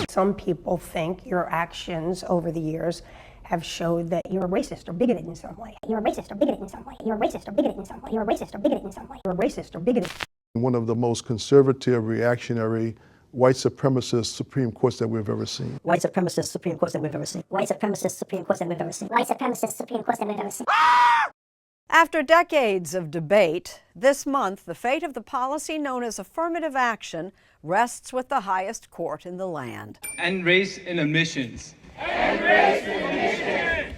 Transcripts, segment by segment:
Some people think your actions over the years have showed that you're racist or bigoted in some way. You're racist or bigoted in some way. You're racist or bigoted in some way. You're racist or bigoted in some way. You're racist or bigoted. One of the most conservative, reactionary, white supremacist Supreme Courts that we've ever seen. White supremacist Supreme Courts that we've ever seen. White supremacist Supreme Courts that we've ever seen. White supremacist Supreme Courts that we've ever seen. After decades of debate, this month the fate of the policy known as affirmative action rests with the highest court in the land. And race in admissions.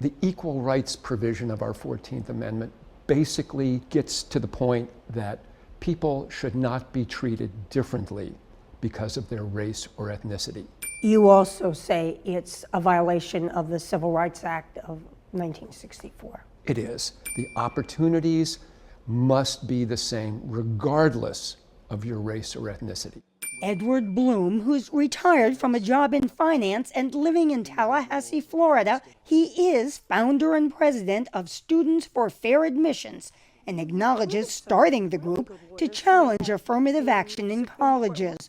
The equal rights provision of our 14th Amendment basically gets to the point that people should not be treated differently because of their race or ethnicity. You also say it's a violation of the Civil Rights Act of 1964. It is. The opportunities must be the same regardless of your race or ethnicity. Edward Bloom, who's retired from a job in finance and living in Tallahassee, Florida, he is founder and president of Students for Fair Admissions and acknowledges starting the group to challenge affirmative action in colleges.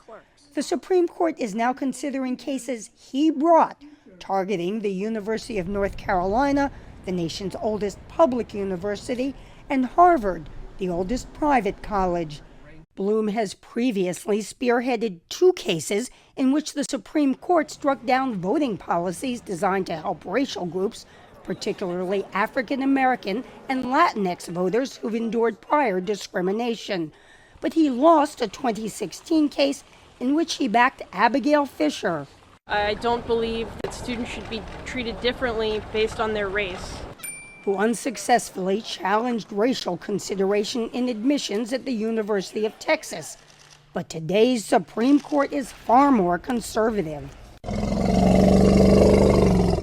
The Supreme Court is now considering cases he brought targeting the University of North Carolina, the nation's oldest public university, and Harvard, the oldest private college. Bloom has previously spearheaded 2 cases in which the Supreme Court struck down voting policies designed to help racial groups, particularly African American and Latinx voters who've endured prior discrimination. But he lost a 2016 case in which he backed Abigail Fisher. I don't believe that students should be treated differently based on their race. Who unsuccessfully challenged racial consideration in admissions at the University of Texas. But today's Supreme Court is far more conservative.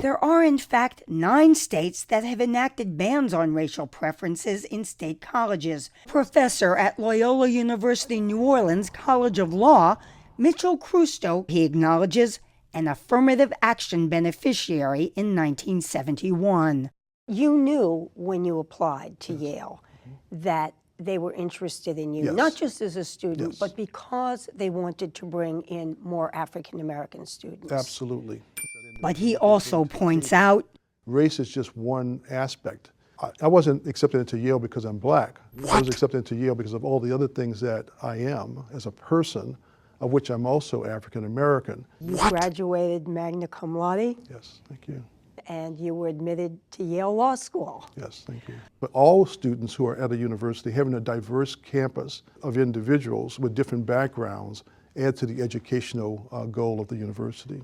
There are, in fact, 9 states that have enacted bans on racial preferences in state colleges. Professor at Loyola University New Orleans College of Law, Mitchell Crusto, he acknowledges, an affirmative action beneficiary in 1971. You knew when you applied to Yale that they were interested in you, Yes. not just as a student, Yes. but because they wanted to bring in more African American students. Absolutely. But he also points out, Race is just one aspect. I wasn't accepted into Yale because I'm black. I was accepted into Yale because of all the other things that I am as a person, of which I'm also African American. You graduated magna cum laude, Yes, thank you. and you were admitted to Yale Law School. Yes, thank you. But all students who are at a university, having a diverse campus of individuals with different backgrounds, add to the educational goal of the university.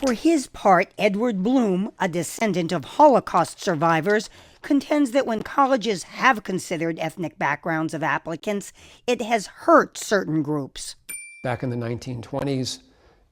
for his part, Edward Bloom, a descendant of Holocaust survivors, contends that when colleges have considered ethnic backgrounds of applicants, it has hurt certain groups. Back in the 1920s,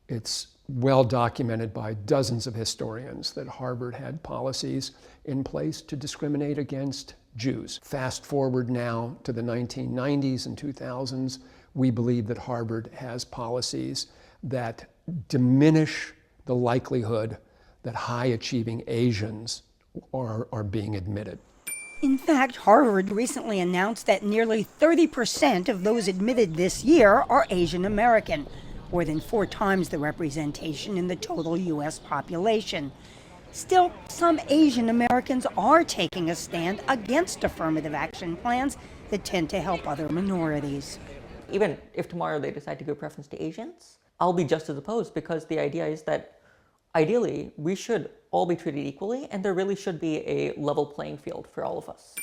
it's well documented by dozens of historians that Harvard had policies in place to discriminate against Jews. Fast forward now to the 1990s and 2000s, we believe that Harvard has policies that diminish the likelihood that high-achieving Asians are being admitted. In fact, Harvard recently announced that nearly 30% of those admitted this year are Asian American, more than 4 times the representation in the total U.S. population. Still, some Asian Americans are taking a stand against affirmative action plans that tend to help other minorities. Even if tomorrow they decide to give preference to Asians, I'll be just as opposed, because the idea is that ideally we should all be treated equally and there really should be a level playing field for all of us.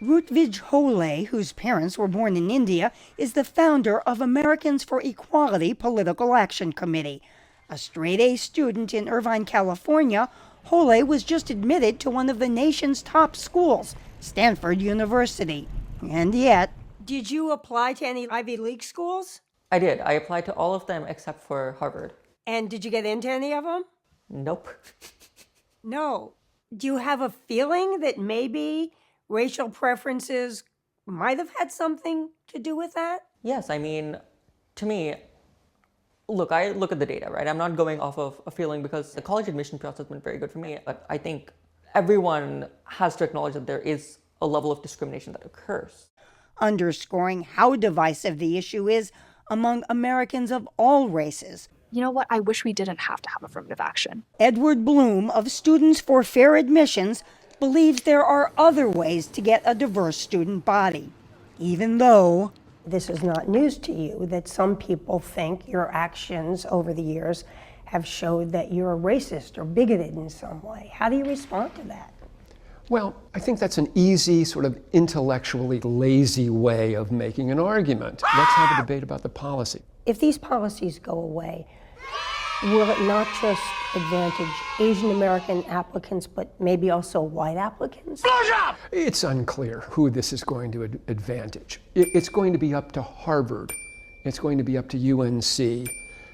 Rutvij Hole, whose parents were born in India, is the founder of Americans for Equality Political Action Committee. A straight-A student in Irvine, California, Hole was just admitted to one of the nation's top schools, Stanford University. And yet... Did you apply to any Ivy League schools? I did. I applied to all of them except for Harvard. And did you get into any of them? Nope. No. Do you have a feeling that maybe racial preferences might have had something to do with that? Yes, I mean, to me, look, I look at the data, right? I'm not going off of a feeling, because the college admission process has been very good for me, but I think everyone has to acknowledge that there is a level of discrimination that occurs. Underscoring how divisive the issue is among Americans of all races. you know what, I wish we didn't have to have affirmative action. Edward Bloom of Students for Fair Admissions believes there are other ways to get a diverse student body, even though This is not news to you that some people think your actions over the years have showed that you're a racist or bigoted in some way. How do you respond to that? Well, I think that's an easy, sort of intellectually lazy way of making an argument. Let's have a debate about the policy. If these policies go away, will it not just advantage Asian American applicants, but maybe also white applicants? It's unclear who this is going to advantage. It's going to be up to Harvard. It's going to be up to UNC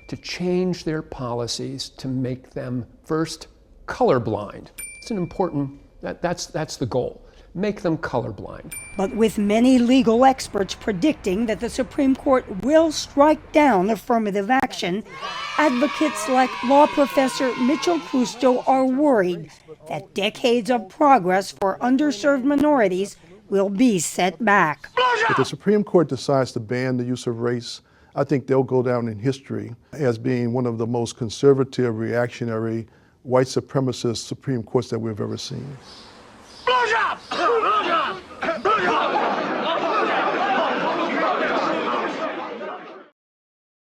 to change their policies to make them, first, colorblind. It's an important, that's the goal. Make them colorblind. But with many legal experts predicting that the Supreme Court will strike down affirmative action, advocates like law professor Mitchell Kusto are worried that decades of progress for underserved minorities will be set back. If the Supreme Court decides to ban the use of race, I think they'll go down in history as being one of the most conservative, reactionary, white supremacist Supreme Courts that we've ever seen. Blowjob! Blowjob! Blowjob!